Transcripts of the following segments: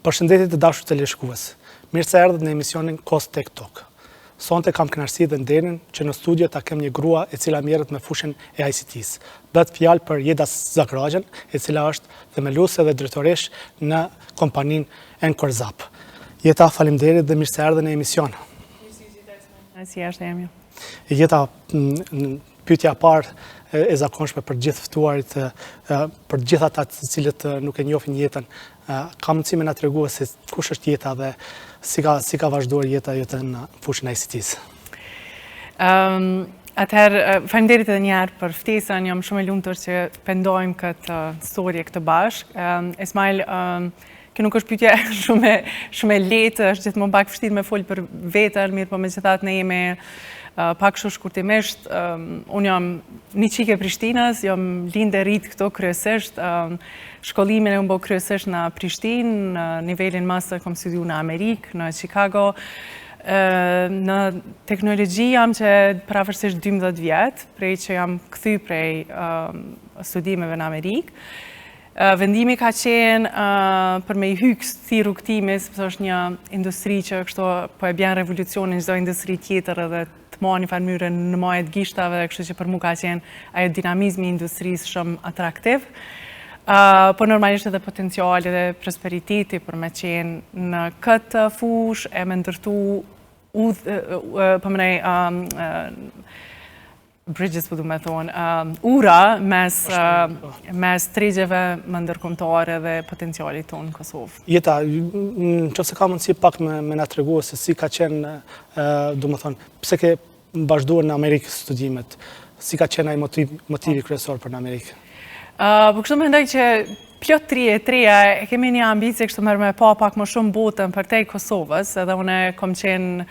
Përshëndetje të dashur teleshikues. Mirë se erdhët në emisionin Cost Tech Talk. Sonte kam kënaqësi dhe nderin që në studio ta kem një grua e cila merret me fushën e ICT-s. Bëhet fjalë për Jeda Zagraxhen, e cila është themeluese dhe drejtoresh në kompaninë Encorzap. Jeta, faleminderit dhe mirë se erdhe në emision. Si është jemi. Jeta, pyetja e parë e zakonshme për gjithë ftuarit, për gjithë ata të cilët nuk e njohin jetën, ka mundësi me na tregua se kush është Jeta dhe si ka vazhduar jeta jote në fushën e ICT-s. Atëherë, faleminderit edhe një herë për ftesën, jam shumë e lumtur që pendojmë këtë storje këtë bashkë. Esmail, kjo nuk është pyetje shumë e lehtë, është gjithmonë pak vështirë me fol për veten, mirë po megjithatë ne jemi pak kështu shkurtimisht. Unë jam një çike e Prishtinës, jam lindë e rrit këto kryesisht. Shkollimin e bë kryesisht në Prishtinë, në nivelin master kam studiuar në Amerikë, në Chicago. Në teknologji jam që pravarësisht 12 vjet, prej që jam kthy prej studimeve në Amerikë. Vendimi ka qenë për me i hyk si rrugtimis, pëse është një industri që kështu po e bjen revolucionin çdo industri tjetër edhe të ma një farë mënyrë në majet gishtave, kështu që për mu ka qenë ajo dinamizmi i industrisë shumë atraktiv. Po normalisht edhe potenciali dhe prosperiteti për me qenë në këtë fush e me ndërtu bridges, po du me thonë, ura mes tregjeve më ndërkombëtare dhe potencialit tonë në Kosovë. Jeta, nëse ka mundësi pak me na tregua se si ka qenë, du më thonë, pse ke vazhduar në Amerikë studimet, si ka qenë ai motivi kryesor për në Amerikë? Po kështu mendoj që plot 33 e kemi një ambicie kështu me pa pak më shumë botën për te Kosovës, edhe unë kom qenë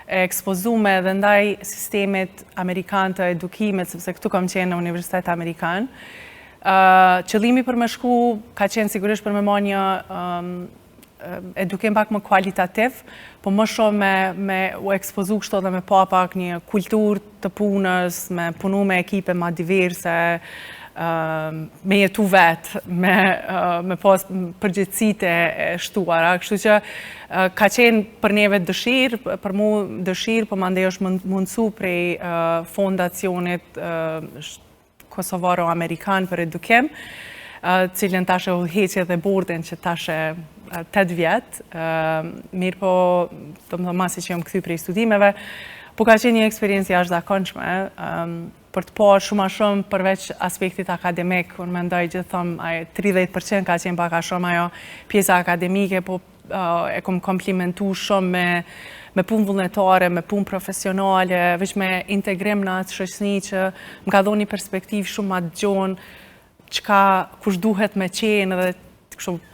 ekspozume dhe ndaj sistemit Amerikan të edukimit, sepse këtu kam qenë në Universitet Amerikan. Qëllimi për me shku ka qenë sigurisht për me ma një edukim pak më kualitativ, po më shumë me u ekspozu kështu dhe me pa pak një kultur të punës, me punu me ekipe ma diverse, me jetu vetë, me pas përgjithësitë e shtuara. Kështu që ka qenë për neve dëshirë, për mu dëshirë, po mandej është mundësu prej fondacionit Kosovaro-Amerikan për edukim, cilën tashe udhëheqje dhe bordin që tashe 8 vjetë, mirë po, të më masi që jam kthy prej studimeve, po ka qenë një eksperiencë jashtëzakonshme, për të parë shumë a shumë përveç aspektit akademik, unë mendoj gjithë thëmë 30% ka qenë pak a shumë ajo pjesa akademike, po e kom komplimentu shumë me punë vullnetare, me punë profesionale, veç me integrim në atë shoqëni që më ka dhënë një perspektivë shumë ma dëgjonë kush duhet me qenë dhe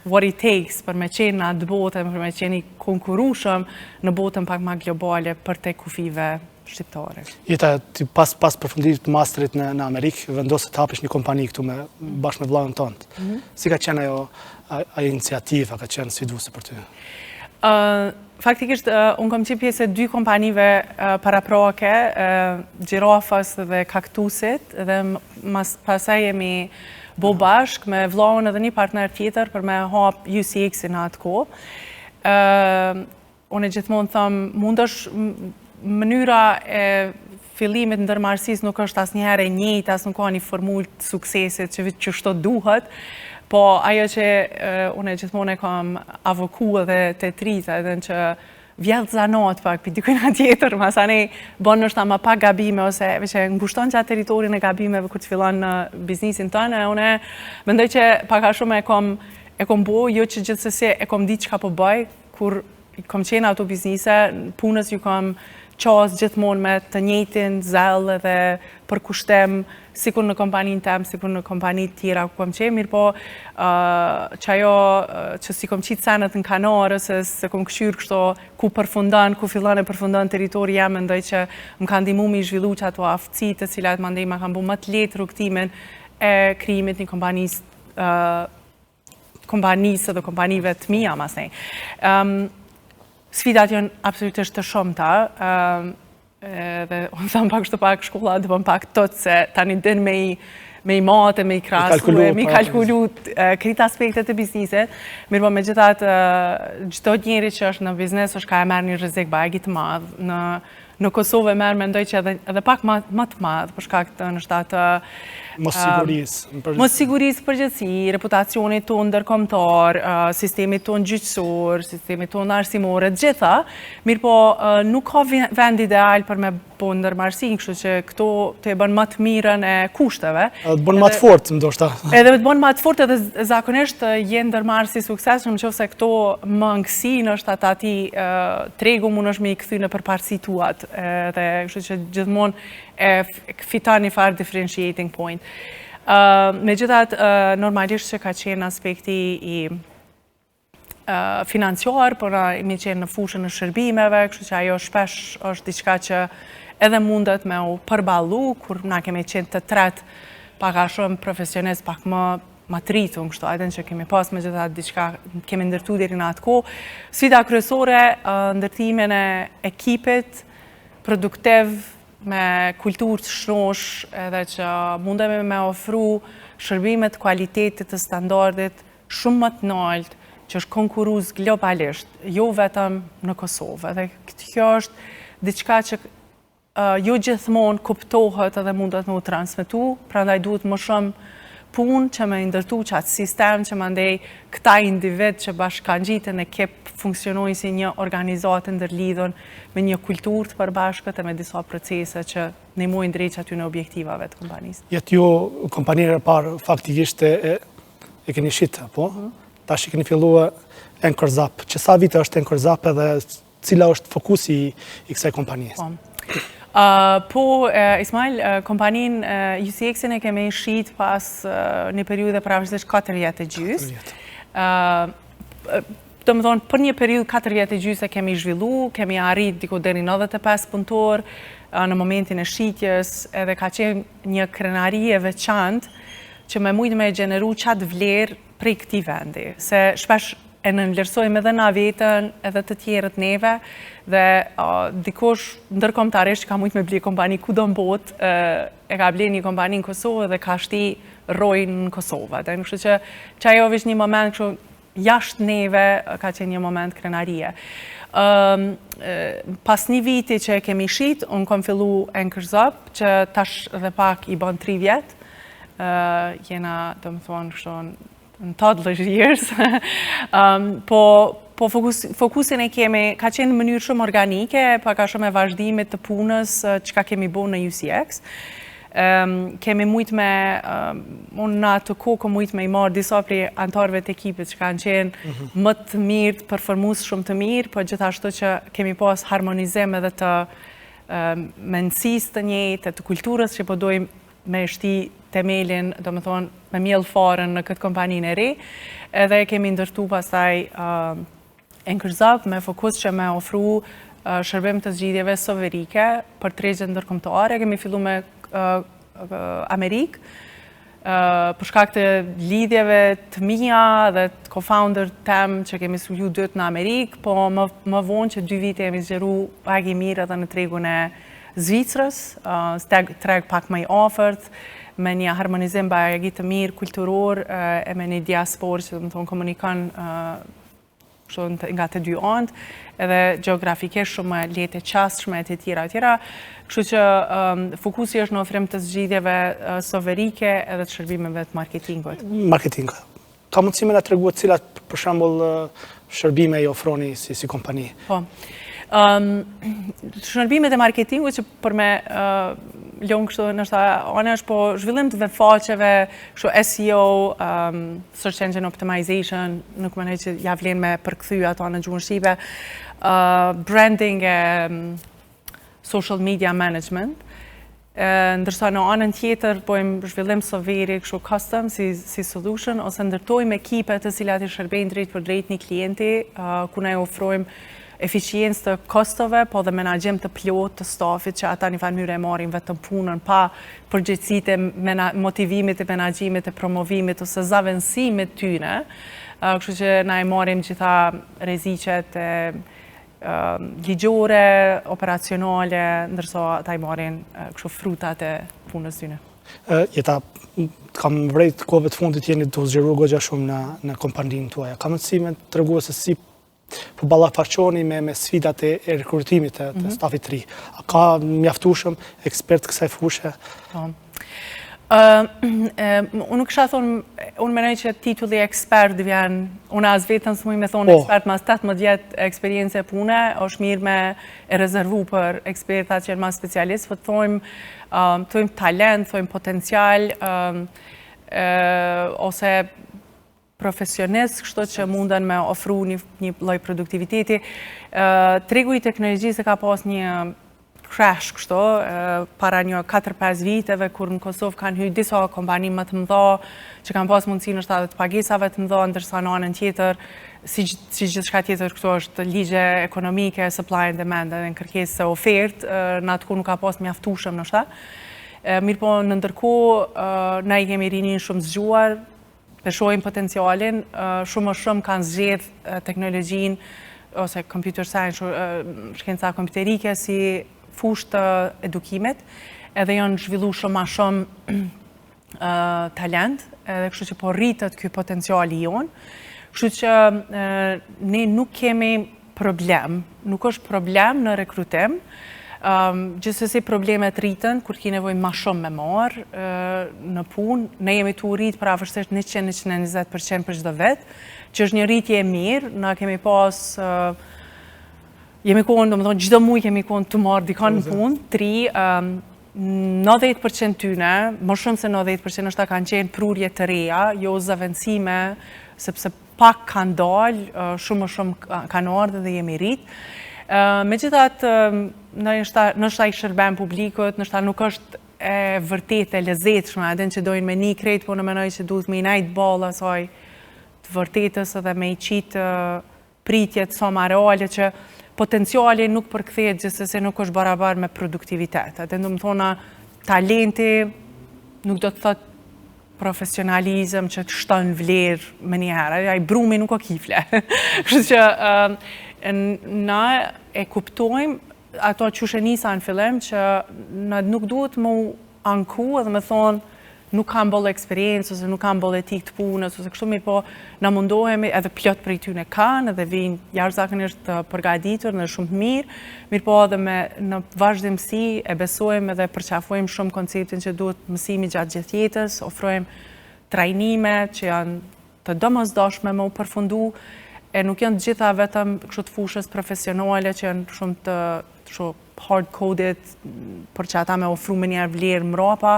what it takes për me qenë në atë botën, për me qenë i konkurushëm në botën pak ma globale për te kufive shqiptare. Jeta, pas përfundimit të masterit në Amerikë, vendosë të hapish një kompani këtu bashkë me vllahun tënd. Si ka qenë ajo iniciativa, ka qenë sfiduese për ty? Faktikisht, unë kom qenë pjesë e 2 kompanive paraprake, Gjirafës dhe Kaktusit, dhe pasaj jemi bo bashkë me vllahun edhe një partner tjetër për me hap UCX-in në atë kohë. Unë e gjithmonë thëmë, mund është mënyra e fillimit në ndërmarrësisë nuk është asnjëherë e njëjtë, as nuk ka një formulë të suksesit që shto duhet, po ajo që unë gjithmonë e kam avoku edhe të trita, edhe në që vjedh zanat pak për dikujna tjetër, masane bon nështë ama pak gabime, ose që ngushton që atë teritorin e gabimeve kur të fillon në biznisin tënë, unë mendoj që pak a shumë e kom bo, jo që gjithsesi e kom ditë çka po bëj, kur kom qenë ato biznise, punës ju kom qasë gjithmonë me të njëjtin zell dhe përkushtem, sikur në kompaninë tem, sikur në kompanitë tjera ku kom qenë, mirë po që ajo që si kom qitë senet në kanarë, se kom këshyrë kështo ku përfundon, ku fillon e përfundon teritori jam, mendoj që më kanë ndihmu me i zhvillu që ato aftësitë të cilat mandej ma kanë bu më të lehtë rrugtimin e krijimit një kompanisë dhe kompanive të mia, masnej. Sfidat janë absolutisht të shumta, dhe unë thëmë pak shkolla, dhe pak tot se tani din me me i mate, me i krasu, me i kalkulu krejt aspektet e bizniset. Mirë po me gjithatë, çdo njeri që është në biznes është ka e merr një rrezik bajgi të madh. Në Kosovë merr mendoj që edhe pak më të madh për shkak të nështatë mos sigurisë përgjithësi, reputacionit tonë ndërkombëtar, sistemit tonë gjyqësor, sistemit tonë arsimore, të gjitha, mirë po nuk ka vend ideal për me bo ndërmarrësi, kështu që këto të e bën më të mirën e kushteve. Të bën më të fortë, ndoshta. Edhe të bën më të fortë edhe zakonisht jenë ndërmarrësi suksesshëm nëse këto mangësinë është ati tregu mund është me i kthy në përparësi tuat. Dhe kështu që gjithmonë e fiton një farë differentiating point. Megjithatë, normalisht që ka qenë aspekti i financiar, por mi qenë në fushën e shërbimeve, kështu që ajo shpesh është diçka që edhe mundet me u përballu, kur na kemi qenë të tretë pak a shumë profesionist, pak më të rritun, kështu ajden që kemi pas me gjitha diçka kemi ndërtu deri në atë kohë. Sfida kryesore, ndërtimin e ekipit produktiv, me kulturë të shnosh, edhe që mundemi me ofru shërbimet kualitetit të standardit shumë më të lartë, që është konkurrues globalisht, jo vetëm në Kosovë. Edhe kjo është diçka që jo gjithmonë kuptohet edhe mundet me u transmetu, prandaj duhet më shumë punë që me ndërtu që atë sistem që mandej këta individ që bashkë kanë gjitën e kip funksionojnë si një organizatë ndërlidhën me një kulturë të përbashkët e me disa procese që ndihmojnë drejt aty në objektivave të kompanisë. Jetë ju kompaninë e parë faktikisht e keni shitë, po? Tash i keni filluar Anchor Zap. Që sa vite është Anchor Zap edhe cila është fokusi i kësaj kompanisë? Ismail, kompaninë UCX-in e kemi shit pas një periudhe pravisht 4 vjet e gjys. Të më thonë, për një periudhë 4 vjet e gjys e kemi zhvillu, kemi arrit diku deri 95 punëtor në momentin e shitjes, edhe ka qenë një krenari e veçantë që me mujtë me gjeneru qatë vlerë prej këtij vendi. Se shpesh e nënvlerësojmë edhe na vetën, edhe të tjerët neve, dhe dikush ndërkombëtarisht ka mujtë me bli kompani kudo në botë, e ka bli një kompani në Kosovë dhe ka shti rojnë në Kosovë. Kështu që ajo vish një moment kështu jashtë neve ka qenë një moment krenarie. Pas një viti që e kemi shit, unë kom fillu Anchor Zap, që tash dhe pak i bën 3 vjet. Jena, të më thonë, kështu në toddler years. Po fokusin e kemi, ka qenë në mënyrë shumë organike, pa ka shumë e vazhdimit të punës që ka kemi bo në UCX. Kemi mujtë me, unë në atë kohë mujtë me i marë disa prej antarëve të ekipit që kanë qenë më të mirë, përformues shumë të mirë, po gjithashtu që kemi pas harmonizim edhe të mendësisë të njëjtë, të kulturës që po dojmë me shti temelin, do më thonë, me mjellë farën në këtë kompaninë e re, edhe kemi ndërtu pastaj Anchor Zap me fokus që me ofru shërbim të zgjidhjeve soverike për tregjet ndërkombëtare. Kemi fillu me Amerikë, për shkak të lidhjeve të mia dhe të co-founder tem që kemi studiu dytë në Amerikë, po më vonë që 2 vite jemi zgjeru pak i mirë edhe në tregun e Zvicrës, treg pak më i afërt, me një harmonizim bajagi të mirë kulturor e me një diasporë që më thonë komunikon nga të dy anët, edhe geografikisht shumë lehtë e qasshme e të tjera. Kështu që fokusi është në ofrim të zgjidhjeve soverike edhe të shërbimeve të marketingut. Marketing. Ka mundësi me na treguar cilat për shembull shërbime i ofroni si kompani? Po. Shërbimet e marketingut që për me lënë kështu nështë anë është po zhvillim të webfaqeve, kështu SEO, Search Engine Optimization, nuk më që ja vlen me përkthy ato në gjuhën shqipe, branding e social media management, ndërsa në anën tjetër pojmë zhvillim soveri kështu custom si solution, ose ndërtojmë ekipe të cilat i shërbejnë drejt për drejt një klienti, ku ne ofrojmë eficiencë të kostove, po dhe menaxhim të plot të stafit që ata një farë mënyrë e marrin vetëm punën pa përgjegjësitë e motivimit, e menaxhimit, e promovimit ose zavendësimit tyne. Kështu që na e marrim gjitha rreziqet ligjore, operacionale, ndërsa ata i marrin kështu frutat e punës tyne. Jeta kam vrejt kohëve të fundit jeni të zgjeruar goxha shumë në kompaninë tuaja. Ka mundësi me t'tregua se si po ballafaqoni me sfidat e rekrutimit të stafit të ri. A ka mjaftueshëm ekspert kësaj fushë? Unë nuk kisha thonë, unë menoj që titulli ekspert vjen, unë as vetëm s'muj me thonë ekspert, mas 18 vjet eksperiencë pune, është mirë me e rezervu për ekspertat që janë ma specialist, po thojmë talent, thojmë potencial, ose profesionist, kështu që mundën me ofru një lloj produktiviteti. Tregu i teknologjisë ka pas një crash kështu, para një 4-5 viteve, kur në Kosovë kanë hyrë disa kompani më të mëdha, që kanë pas mundësinë është edhe të pagesave të mëdha, ndërsa në anën tjetër, si gjithçka tjetër këtu është ligje ekonomike, supply and demand, edhe në kërkesë se ofertë, në atë ku nuk ka pas mjaftueshëm ndoshta. Mirë po, në ndërkohë, na i kemi rinin shumë zgjuar, peshojmë potencialin, shumë kanë zgjedh teknologjinë, ose computer science, shkenca kompjuterike si fushë të edukimit, edhe janë zhvillu shumë ma shumë talent, edhe kështu që po rritët ky potenciali jonë. Kështu që ne nuk kemi problem, nuk është problem në rekrutim, gjithsesi problemet rritën, kur ki nevojë ma shumë me marë në punë, ne jemi të rritë për afërsisht 100-120% për çdo vit, që është një rritje e mirë, na kemi pas jemi konë, do më thonë, gjithë muj kemi konë të marrë dikon në punë, 90% tyne, më shumë se 90% është ta kanë qenë prurje të reja, jo zavendësime, sepse pak kanë dalë, shumë kanë ardhur dhe jemi rritë. Megjithatë, nështë i shërben publikut, nështë nuk është e vërtet e lezetshme, edhe që dojnë me një krejt, po në menoj që duhet me i najtë balla asaj të vërtetës edhe me i qitë pritjet sa ma reale që potenciali nuk përkthehet gjithsesi nuk është barabar me produktivitet. Atë do të thona talenti nuk do të thotë profesionalizëm që të shton vlerë më një herë. Ai brumi nuk o kifle. Kështu që na e kuptojmë ato që nisa në fillim që na nuk duhet më anku edhe me thonë nuk kam bollë eksperiencë, ose nuk kam bollë etik të punës, ose kështu mirë po na mundohemi edhe plot prej tyre kanë, edhe vinë jashtëzakonisht të përgatitur dhe shumë të mirë po edhe në vazhdimsi e besojmë edhe përqafojmë shumë konceptin që duhet mësimi gjatë gjithë jetës, ofrojmë trajnime që janë të domosdoshme me u përfundu, e nuk janë të gjitha vetëm kështu të fushës profesionale që janë shumë të hard-coded, për që ata me ofru me njerë vlerë mrapa,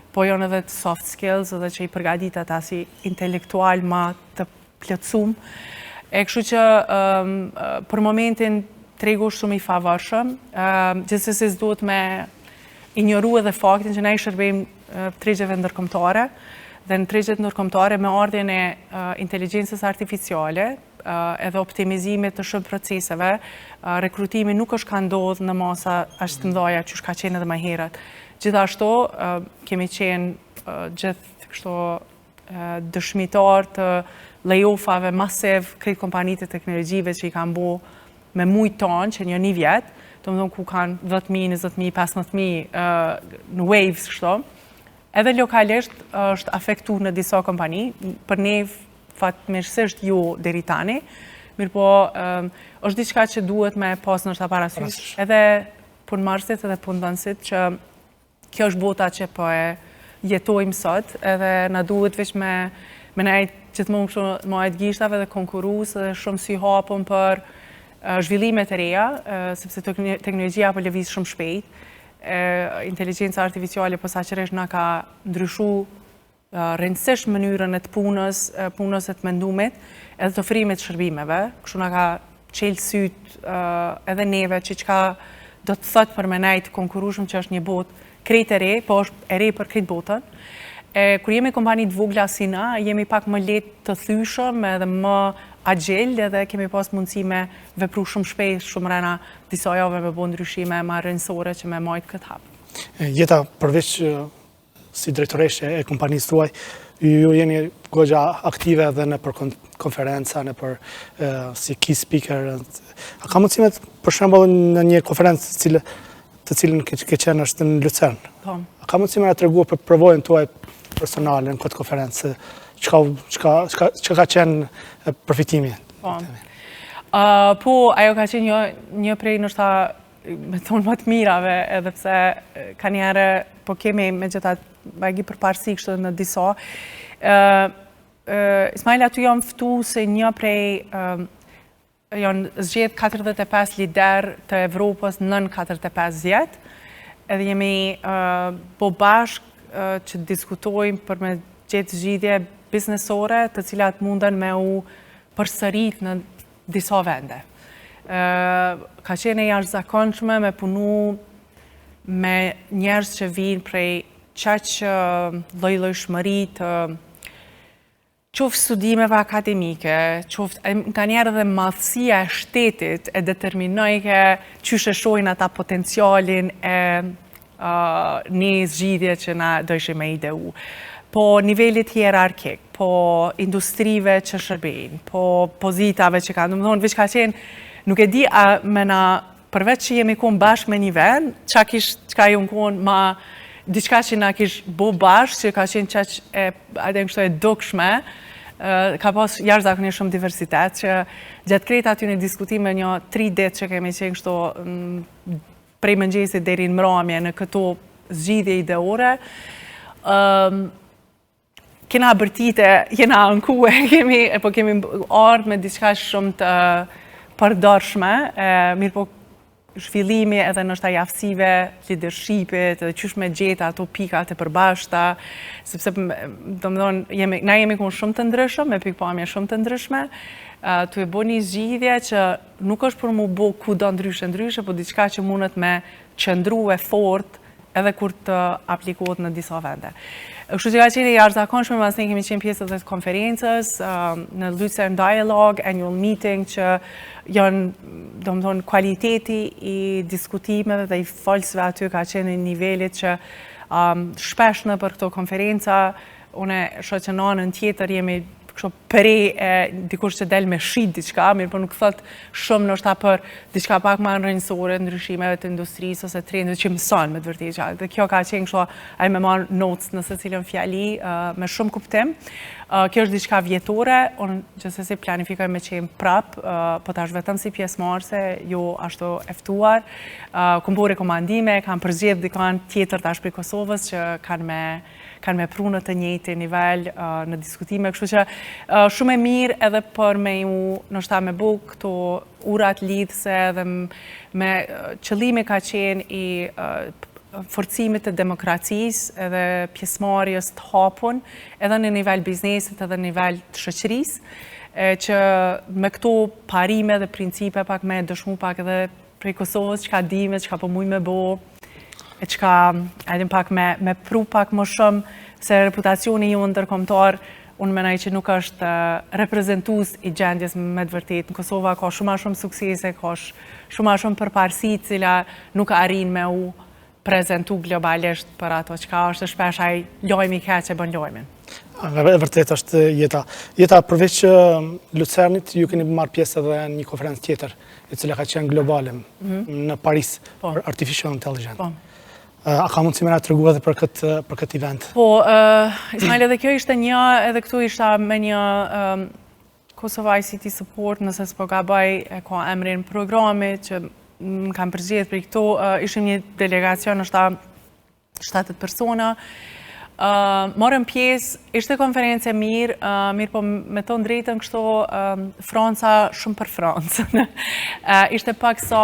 po janë edhe të soft skills edhe që i përgadit ata si intelektual ma të plotësum. E kështu që për momentin tregu është shumë i favorshëm, gjithsesi duhet me injoru edhe faktin që ne i shërbejmë tregjeve ndërkombëtare, dhe në tregjet ndërkombëtare me ardhjen e inteligjencës artificiale, edhe optimizimit të shumë proceseve, rekrutimi nuk është ka ndodhë në masa ashtë të mdoja që ka qenë edhe më herët. Gjithashtu, kemi qenë gjithë dëshmitar të layoffave masiv krejt kompanitë të teknologjive që i kanë bo me mujtë tonë që një vjetë, të më dhënë ku kanë 10.000, 20.000, 15.000 në waves kështu. Edhe lokalisht është afektu në disa kompani, për ne fatmirësisht jo deri tani, mirë po është diçka që duhet me pas nështë parasysh, edhe punëmarrësit edhe punëdhënësit që kjo është bota që po e jetojmë sot, edhe na duhet veç me nejtë gjithmonë kështu majtë gishtave dhe konkurus dhe shumë sy hapun për zhvillimet e reja, sepse teknologjia po lëviz shumë shpejt, inteligjenca artificiale posaçërisht na ka ndryshu rëndësisht mënyrën e të punës e të mendumit, edhe të ofrimit shërbimeve, kështu na ka qelë syt edhe neve që çka do të thotë për me nejtë konkurushëm që është një botë krejt e re, po është e re për krejt botën. Kur jemi kompanit vogla si na, jemi pak më letë të thyshëm edhe më agjel, edhe kemi pas mundësi me vepru shumë shpejt, shumë rena disa jave me bo ndryshime ma rëndësore që me majtë këtë hapë. Jeta, përveç si drejtoreshe e kompanisë tuaj, ju jeni goxha aktive edhe në për konferenca, në për si key speaker. A ka mundësimet, për shembull, në një konferencë cilë të cilën ke qenë është në Lucern. Po. A ka mundësi me na tregua për provojën tuaj personale në këtë konferencë, çka ka qenë përfitimi? Po. Po, ajo ka qenë një prej nështë me thonë më të mirave, edhe pse ka njerë, po kemi me gjithat bagi përparësi kështë në disa. Ismail, aty jam ftu se një prej janë zgjedh 45 lider të Evropës nën 45 vjet, edhe jemi po bashk që diskutojmë për me gjetë zgjidhje biznesore të cilat munden me u përsërit në disa vende. Ka qenë e jashtëzakonshme me punu me njerëz që vinë prej qaq lloj-llojshmëri të qoftë studimeve akademike, qoftë nga njerë dhe madhësia e shtetit e determinojke qysh e shojnë ata potencialin e një zgjidhje që na dojshim me ideu. Po nivelit hierarkik, po industrive që shërbejnë, po pozitave që kanë, domethënë veç ka qenë, nuk e di a me na përveç që jemi konë bashkë me një vend, çka ju konë ma diçka që na kish bo bashkë, që ka qenë qaq e dukshme, ka pas jashtëzakonisht shumë diversitet, që gjatë krejt aty në diskutime një 3 ditë që kemi qenë kështu prej mëngjesit deri në mramje në këto zgjidhje ideore, kena bërtite, jena ankue, kemi ardhë me diçka shumë të përdorshme, mirë po zhvillimi edhe nështë aftësive, leadershipit, edhe qysh me gjeta ato pikat e përbashkëta, sepse na jemi konë shumë të ndryshëm, me pikpamje shumë të ndryshme, të e bo një zgjidhje që nuk është për mu bo kudo ndryshe, po diçka që mundet me qëndru e fort edhe kur të aplikohet në disa vende. Kështu që ka qenë jashtëzakonshme, mas ne kemi qenë pjesë të konferencës, në Lucern Dialogue, annual meeting, që janë, domethënë, kualiteti i diskutimeve dhe i folësve aty ka qenë në nivelit që shpesh në për këto konferenca, une shoh që në anën tjetër jemi kështu dikush që del me shit diçka, mirë po nuk thot shumë nështë për diçka pak ma rrënjësore, ndryshimeve të industrisë ose trendeve që mëson me të vërtetë. Dhe kjo ka qenë kështu ai me marr notes në secilën fjali me shumë kuptim. Kjo është diçka vjetore, unë gjithsesi planifikoj me qenë prap, po tash vetëm si pjesëmarrëse, jo ashtu e ftuar. Kam bërë rekomandime, kam përzgjedh dikon tjetër tash prej Kosovës që kanë me pru në të njëjti nivel në diskutime, kështu që shumë e mirë edhe për me ju nështë me bu këto urat lidhse dhe me qëllimi ka qenë i forcimit të demokracisë edhe pjesëmarrjes të hapun edhe në nivel biznesit edhe në nivel të shoqërisë, që me këto parime dhe principe pak me dëshmu pak edhe prej Kosovës që ka dime, që ka po muj me bo, e që ka edhin pak me pru pak më shumë se reputacioni ju ndërkombëtar, unë menaj që nuk është reprezentues i gjendjes me të vërtet. Në Kosova ka shumë suksese, ka shumë përparësi cila nuk arrin me u prezentu globalisht për ato që ka është shpesh ai lojmi ka që bën lojmin. Vërtet është jeta. Jeta përveç Lucernit, ju keni marrë pjesë edhe në një konferencë tjetër, e cila ka qenë globale në Paris, për Artificial Intelligence. A ka mundësi me na tregu edhe për këtë event? Po, Ismail, edhe kjo ishte një, edhe këtu ishte me një Kosovo ICT Support, nëse s'po gabaj, ka emrin programi që më kam përgjedh për këto, ishim një delegacion në 7 persona. Morëm pjesë, ishte konferencë mirë, po me tonë drejtën kështu Franca shumë për Francën. Ishte pak sa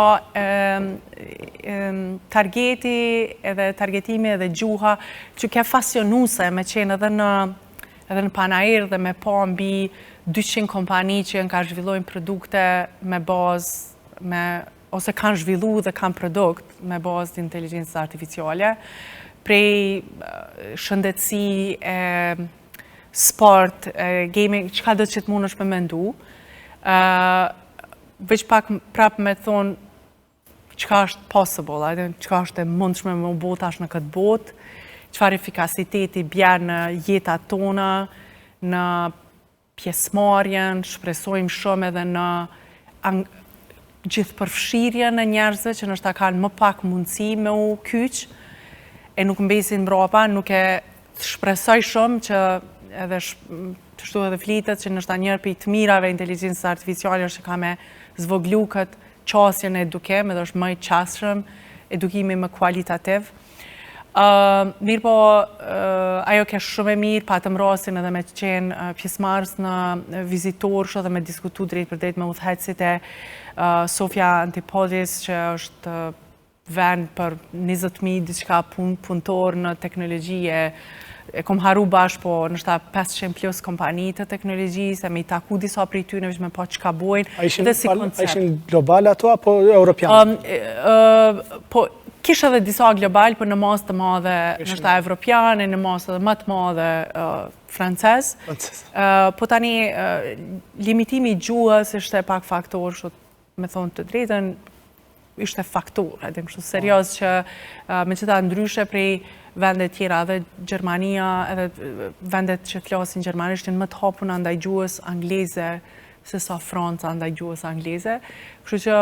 targeti edhe targetimi edhe gjuha që ke fasionuse me qenë edhe në Panair dhe me pa mbi 200 kompani që ka zhvillojnë produkte me bazë ose kanë zhvillu dhe kanë produkt me bazë të inteligencës artificiale, prej shëndetësi, sport, gaming, qëka do që të mund është me mendu. Veç pak prap me thonë qëka është possible, qëka është e mundshme me u botash në këtë botë, qëfar efikasiteti bjerë në jetat tona, në pjesëmarjen, shpresojmë shumë edhe në gjithë përfshirja në njerëzve që nështë ta kanë më pak mundësi me u kyç, e nuk mbesin mbrapa, nuk e shpresoj shumë që edhe të shtu edhe flitet që nështë ta njërë për i të mirave inteligencës artificiale është që ka me zvoglu këtë qasjen e edukim, edhe është më i qasshëm, edukimi më kualitativ. Mirë po, ajo ke shumë e mirë, patëm rastin edhe me qenë pjesëmarrës në vizitor, edhe me diskutu drejt për drejt me udhëhecit e Sofia Antipodis, që është vend për 20.000 diçka punëtor në teknologji, e kom haru bashkë po nështë 500 plus kompani të teknologjisë, e me i taku disa prej tyre me po që ka bojnë, dhe si koncept. A ishin global ato, apo europian? Po, kishë edhe disa global, për në mas të madhe nështë evropiane, në mas edhe më të madhe francez. Po tani, limitimi gjuhës ishte pak faktor, me thonë të drejtën, ishte faktor, edhe kështu serios që me qëta ndryshe prej vendet tjera, edhe Gjermania, edhe vendet që flasin gjermanisht më të hapuna ndaj gjuhës angleze, se sa Franca ndaj gjuhës angleze. Kështu që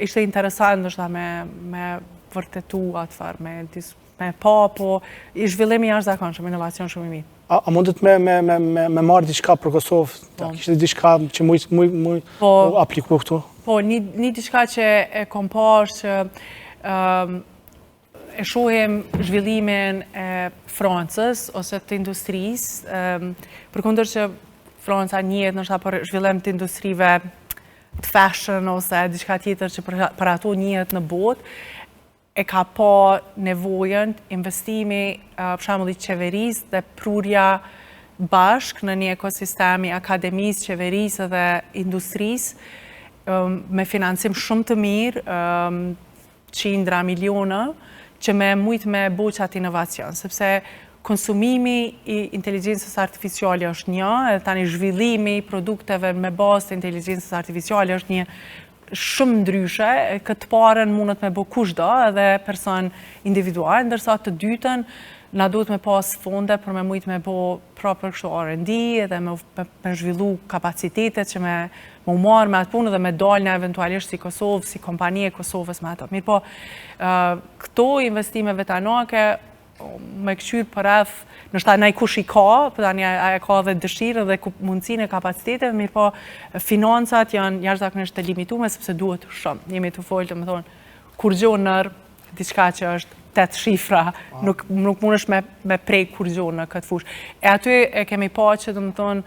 ishte interesant nështë me vërtetu atëfar, me pa, po i zhvillimi jashtë zakonshëm, inovacion shumë i mirë. A mundet me marrë diçka për Kosovë? Kishte diçka që mujtë apliku këtu? Po, një diçka që e kom parë që e shohim zhvillimin e Francës ose të industrisë, përkundër që Franca njihet nështë për zhvillim të industrive të fashion ose diçka tjetër që për ato njihet në botë, e ka pa nevojën, investimi për shembull i qeverisë dhe prurja bashkë në një ekosistemi akademisë, qeverisë dhe industrisë me financim shumë të mirë, qindra miliona, që me mujtë me boqat inovacion, sepse konsumimi i inteligencës artificiale është një, edhe tani zhvillimi produkteve me bazë të inteligencës artificiale është një shumë ndryshe, këtë parën mundet me bo kushdo edhe person individual, ndërsa të dytën na duhet me pas fonde për me mujtë me bo proper kështu R&D edhe me zhvillu kapacitetet që me u marrë me atë punë dhe me dalë në eventualisht si Kosovë, si kompanie Kosovës me ato. Mirë po, këto investimeve të anake me këqyrë për rreth, nështë ta najkush i ka, për tani a e ka dhe dëshirë dhe mundësinë e kapacitetet, mirë po financat janë jashtëzakonisht të limitume, sepse duhet shumë. Jemi të folë të më thonë, kur gjonër, diçka që është 8 shifra, nuk mundesh me prej kur gjonë në këtë fushë. E aty e kemi pa që të më thonë,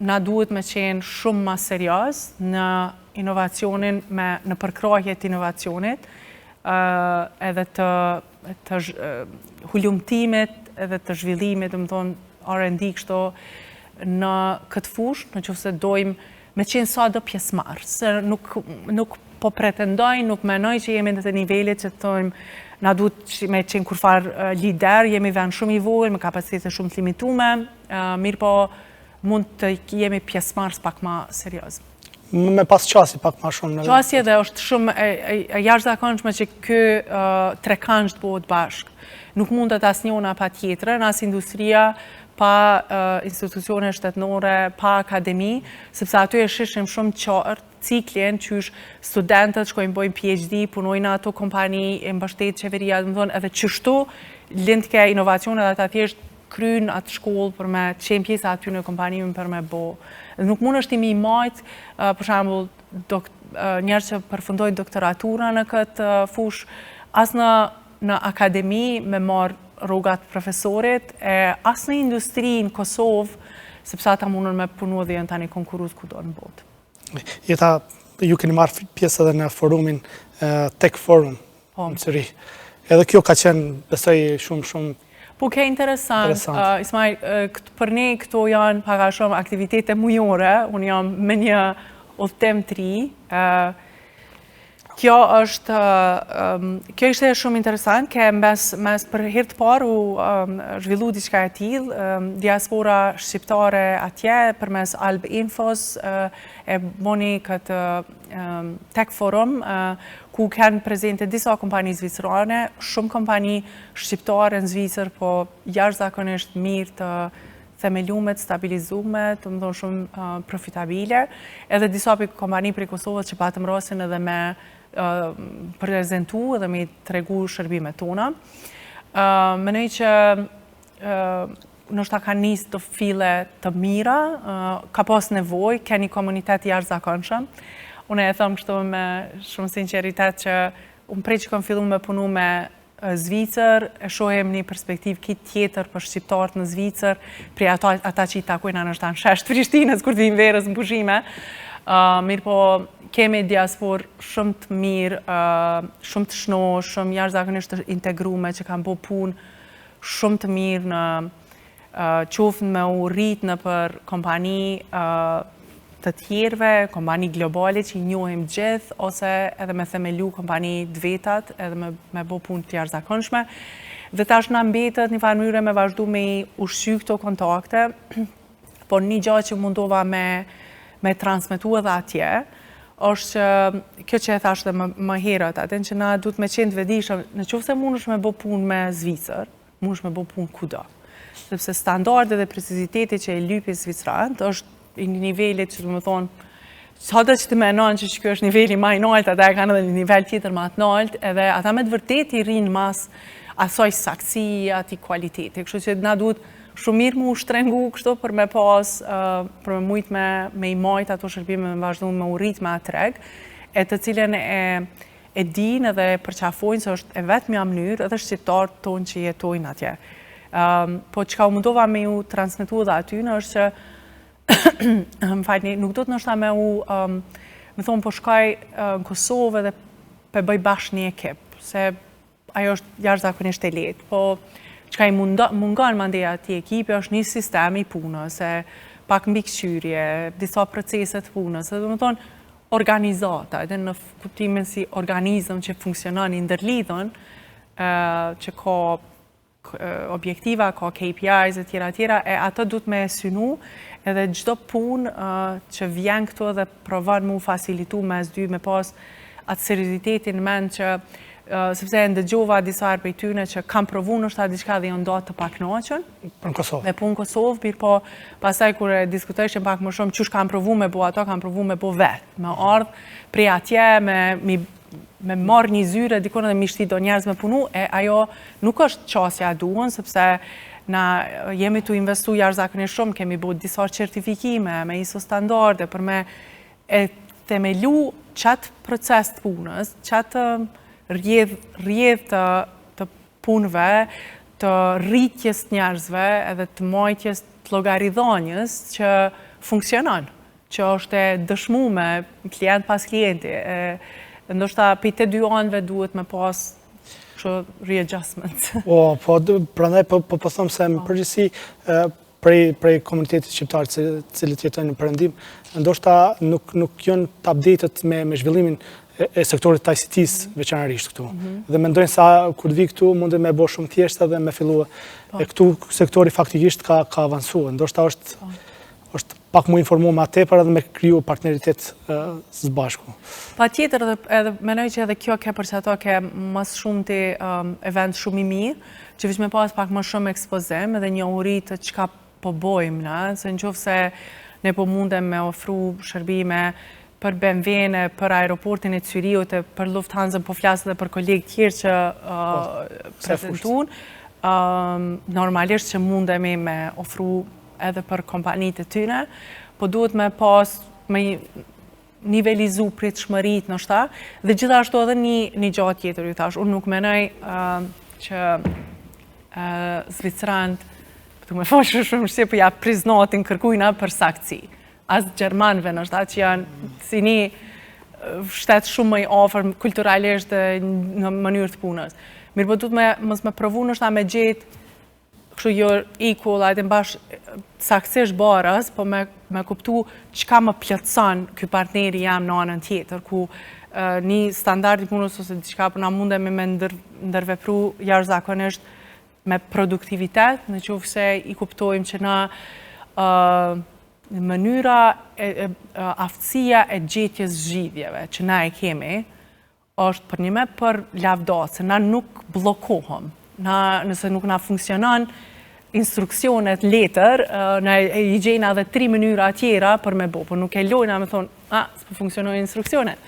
na duhet me qenë shumë ma serios në inovacionin, në përkrahje të inovacionit, edhe të hullumtimit, edhe të zhvillimit, të më thonë, R&D kështu në këtë fushë, në që se dojmë me qenë sa do pjesëmarrë, se nuk po pretendoj, nuk menoj që jemi në të nivellit që të tojmë na duhet me qenë kurfar lider, jemi vend shumë i vogël, me kapacitete shumë të limitume, mirë po mund të jemi pjesëmarrës pak ma serios. Me pas qasi pak ma shumë. Qasi edhe është shumë e jashtëzakonshme që ky trekanç të bëhet bashkë. Nuk mundet asnjëna pa tjetrën, as industria, pa institucione shtetënore, pa akademi, sepse aty e shishim shumë qartë ciklin që studentët shkojnë bojnë PhD, punojnë ato kompani, e mbështet qeveria, dhe më thonë edhe qështu lind ke inovacione dhe ta thjesht krynë atë shkollë për me qenë pjesë aty në kompanimin për me bo. Nuk mund është imi majtë, për shambull, njerë që përfundojnë doktoratura në këtë fush, as në akademi me marë rrogat profesorit, as në industri në Kosovë, sepse ata mundën me punu dhe janë tani konkuruz kudo në botë. Ju keni marrë pjesë edhe në forumin Tech Forum në Ciri. Edhe kjo ka qenë, besoj, shumë po ke interesant. Ismaj, për ne këto janë paka shumë aktivitete mujore, unë jam me një udhëtim të ri. Kjo ishte shumë interesant, ke mes për herë të parë u zhvillu diçka e tillë, diaspora shqiptare atje, përmes Alb Infos, e boni këtë Tech Forum, ku kanë prezente disa kompani zvicrane, shumë kompani shqiptare në Zvicër, po jashtëzakonisht mirë të themelume, të stabilizume, të më thonë shumë profitabile, edhe disa për kompani për Kosovës që patëm rasin edhe me prezentu edhe me tregu shërbimet tona. Menoj që nështë ka njës të file të mira, ka pas nevoj, ka një komunitet jashtëzakonshëm. Unë e thëmë kështu me shumë sinceritet që unë prej që kam fillu me punu me Zvicër, e shohem një perspektiv kitë tjetër për shqiptarët në Zvicër, prej ata që i takojnë nështë në shesht Prishtinës, kur të vinë verës në pushime. Mirë po, kemi diaspor shumë të mirë, shumë të shno, shumë jashtëzakonisht të integrume, që kanë bo punë shumë të mirë në qofën me u rritë në për kompani të tjerve, kompani globale që i njohim gjithë, ose edhe me themelu kompani dvetat, edhe me bo punë të jashtëzakonshme. Dhe tash në mbetet një farë mënyre me vazhdu me i ushqy këto kontakte, por një gjë që mundova me transmitu edhe atje, është që kjo që e thash dhe më herët, aten që na duhet me qenë vedishëm, në qoftë se mund është me bo punë me Zvicër, mund është me bo punë kudo. Sepse standarde dhe preciziteti që e lypi Zvicrant është i një nivellit që të më thonë, sada që të menon që kjo është nivelli ma i nalt, ata e kanë edhe një nivel tjetër ma të nalt, edhe ata me të vërtet i rinë mas asoj saksi, ati kualiteti. Kështu që na duhet shumë mirë mu shtrengu kështu për me pas, për me mujtë me i majtë ato shërbime me vazhdu me u rritë me atreg, e të cilën e dinë edhe përqafojnë se është e vetë mja mënyrë edhe shqiptarët tonë që jetojnë atje. Po që ka u mundova me ju transmitu dhe atynë është që më falni, nuk do të nështë me u, me thonë po shkaj në Kosovë dhe pe bëj bashkë një ekip, se ajo është jashtëzakonisht e letë, po që ka i mungan mandeja ati ekipi është një sistem i punës, se pak mbi këqyrje, disa proceset punës, dhe me thonë organizata, edhe në kuptimin si organizëm që funksionon i ndërlidhën, që ka objektiva, ka KPIs e tjera, e ato duhet me synu, edhe gjdo punë që vjen këtu dhe provan mu facilitu mes dy me pas atë seriositetin mend që sepse ndëgjova disa herë prej tyne që kam provu nështë ta diçka dhe janë datë të paknoqën. Për në Kosovë. Me punë Kosovë, mirë po pasaj kur e diskutojshim pak më shumë qysh kam provu me bo ato, kam provu me bo vetë, me ardhë prej atje, me marrë një zyre, dikon edhe mi shti do njerëz me punu, e ajo nuk është qasja duon, sepse na jemi të investu jashtëzakonisht shumë, kemi bo disa certifikime, me ISO standarde, për me e themelu qatë proces të punës, qatë rjedh të punëve, të rritjes njerëzve, edhe të majtjes të logaridhanjës që funksionon, që është e dëshmume klient pas klienti. Ndoshta për të dy anëve duhet me pas readjustment. Po, prandaj po thëmë se më përgjithësi prej komunitetit shqiptar cilët jetojnë në perëndim, ndoshta nuk janë të updated me zhvillimin e sektorit të ICT-s veçanërisht këtu. Dhe mendojnë sa kur vi këtu mundet me bo shumë thjeshta dhe me fillu e këtu sektori faktikisht ka avansu. Ndoshta është pak mu informu ma tepër edhe me kriju partneritet së bashku. Pa tjetër, edhe menoj që edhe kjo ke përse ato ke mas shumë të event shumë i mirë, që vish me pas pak më shumë ekspozim edhe një urit të qka po bojmë, se në qofë se ne po mundem me ofru shërbime për BMW-në, për aeroportin e Cyriut, për Lufthansa, po flasë dhe për kolegë tjerë që prezentun, normalisht që mundemi me ofru edhe për kompanit e tyne, po duhet me pas, me nivelizu pritshmërit në shta, dhe gjithashtu edhe një gjatë tjetër, ju thash, unë nuk menoj që Zvicrant, të me foshë shumë shqipë, ja priznatin kërkujna për saktësi. As Gjermanve në shta që janë si një shtetë shumë më i ofër kulturalisht në mënyrë të punës. Mirë po duhet mos me provu në shta me gjetë kështu jo equal, ajtë në bashkë saktësisht barës, po me kuptu qka më plëtsan këj partneri jam në anën tjetër, ku një standard i punës ose diçka për na mundemi me ndërvepru jashtëzakonisht me produktivitet, në qoftë se i kuptojmë që na mënyra, aftësia e gjetjes zgjidhjeve që na e kemi, është për një me për lavdatë, se na nuk blokohëm. Nëse nuk na funksionon, instruksionet letër, në i gjejna edhe 3 mënyra tjera për me bo, por nuk e lojna me thonë, s'po funksionojnë instruksionet.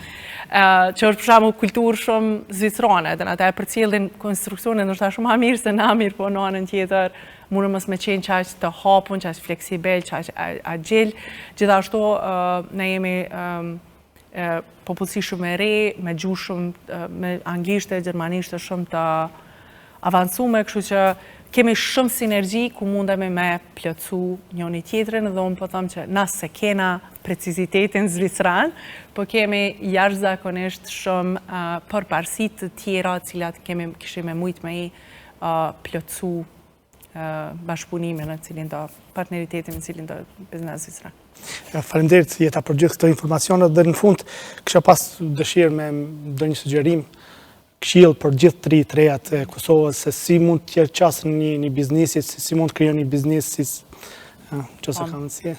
Që është për shembull kulturë shumë zvicrane, dhe ata e përcjellin instruksionet ndoshta shumë më mirë se na mirë, po në anën tjetër mundë mos me qenë qaq të hapun, qaq fleksibel, qaq agjil. Gjithashtu ne jemi popullsi shumë e re, me gjuhë shumë, me anglisht e gjermanisht shumë të avancume, kështu që kemi shumë sinergji ku mundemi me plotësu njëri tjetrin dhe unë po them që na se kena precizitetin zvicran, po kemi jashtëzakonisht shumë përparësi të tjera të cilat kishim mujt me i plotësu bashkëpunimin në cilin do partneritetin në cilin do biznes zvicran. Faleminderit Jeta për gjithë këto informacione dhe në fund kisha pas dëshirë me ndonjë sugjerim këshill për gjithë të rejat e Kosovës, se si mund të jetë qasë një biznesit, si mund të krijon një biznes, që se kam nësie?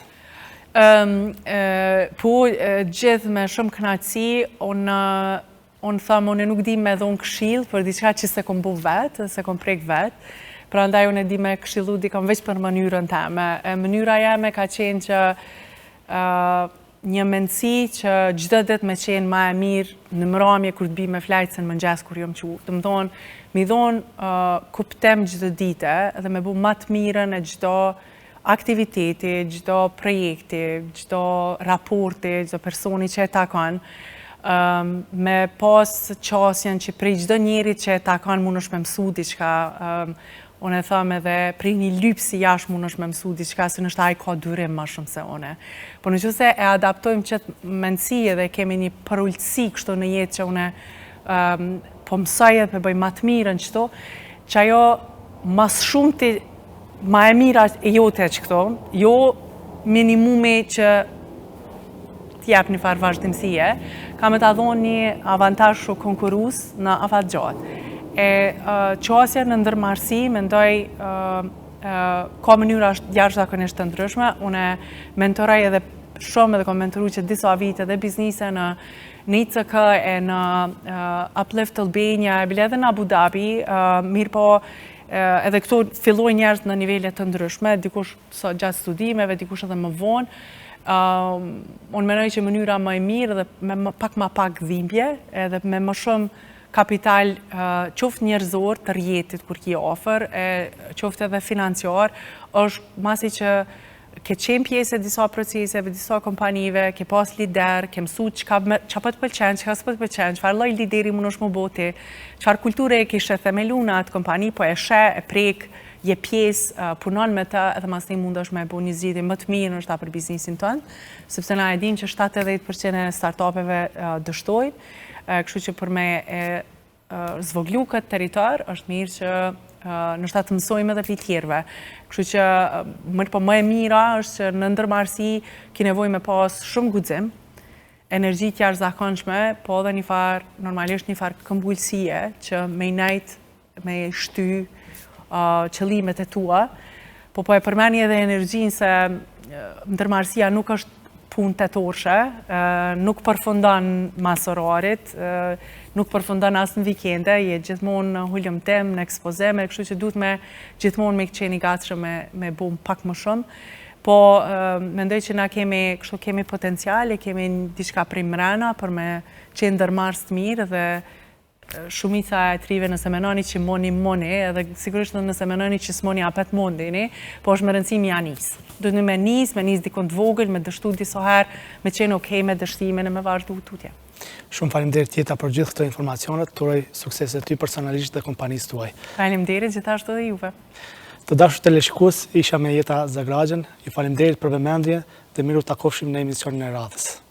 Po, gjithë me shumë kënaqësi, unë thamë, unë nuk di me dhonë këshill për diçka që se kom bu vetë, se kom prek vetë, pra ndaj unë e di me këshillu, di kam veç për mënyrën teme. Mënyra jeme ka qenë që një mendësi që gjithë det me qenë ma e mirë në mramje kur të bi me flajtë se në mëngjes kur jom që. Të më thonë, mi thonë kuptem gjithë dite dhe me bu ma të mirën e gjithë aktiviteti, gjithë projekti, gjithë raporti, gjithë personi që e takon, me pas qasjen që prej gjithë njeri që e takon mund është me mësu diçka, unë e thëmë edhe prej një lypsi jashtë mund është me mësu diçka, se nështë ajë ka dyrim ma shumë se une. Po në që se e adaptojmë qëtë mendësi edhe kemi një përullësi kështu në jetë që une po mësajet me bëj matë mirën qëto, që ajo mas shumë të ma e mira e jote që këto, jo minimumi që t'jep një farë vazhdimësie, ka me t'a dhonë një avantaj shumë konkurus në afat gjatë. Qasja në ndërmarsi, mendoj, ka mënyra jashtëzakonisht të ndryshme. Une mentoraj edhe shumë edhe kom mentoru që disa vite dhe biznise në ICK e në Uplift Albania, e bile edhe në Abu Dhabi, mirë po edhe këto filloj njerëz në nivellet të ndryshme, dikush gjatë studimeve, dikush edhe më vonë. Unë menoj që mënyra më e mirë dhe me pak dhimbje, edhe me më shumë kapital qoftë njerëzor të rjetit kur ki ofër, qoftë edhe financiar, është masi që ke qenë pjesë e disa proceseve, disa kompanive, ke pas lider, ke mësu që për të pëlqen, që s'po të pëlqen, qëfar loj lideri mund është më boti, qëfar kulture e kishe themelu në atë kompani, po e she, e prek, je pjesë, punon me të, edhe mas një mund është me bo një zgjidhje më të mirë nështë ta për biznisin tënë, sepse na e dim që 70% e startupeve dështojnë, kështu që për me zvoglu këtë territor, është mirë që nështë ta të mësojmë edhe për tjerve. Kështu që më e mira është që në ndërmarsi ki nevoj me pas shumë guxim, energji të jashtëzakonshme, po edhe një farë, normalisht një farë këmbullësie që me i najt, me i shty qëllimet e tua, po e përmeni edhe energjinë se ndërmarsia nuk është punë të torshe, nuk përfundan mas orarit, nuk përfundan asë në vikende, je gjithmonë në hullumtim, në ekspozime, kështu që duhet me gjithmonë me qeni gatshëm me bum pak më shumë, po mendoj që na kemi potenciale, kemi diçka prej mrena për me qenë ndërmarrës të mirë dhe shumica e trive nëse menoni që moni, edhe sigurisht nëse menoni që s'moni apet mondini, po është më rëndësimi ja nisë. Duhet me nis dikon të vogël, me dështu disa herë, me qenë okej me dështimin e me vazhdu tutje. Shumë faleminderit Jeta për gjithë këto informacionet, të uroj sukses e ty personalisht dhe kompanisë tuaj. Faleminderit gjithashtu dhe juve. Të dashur teleshikues, isha me Jeta Zagraxhen, ju faleminderit për vëmendje dhe miru takofshim në emisionin e radhës.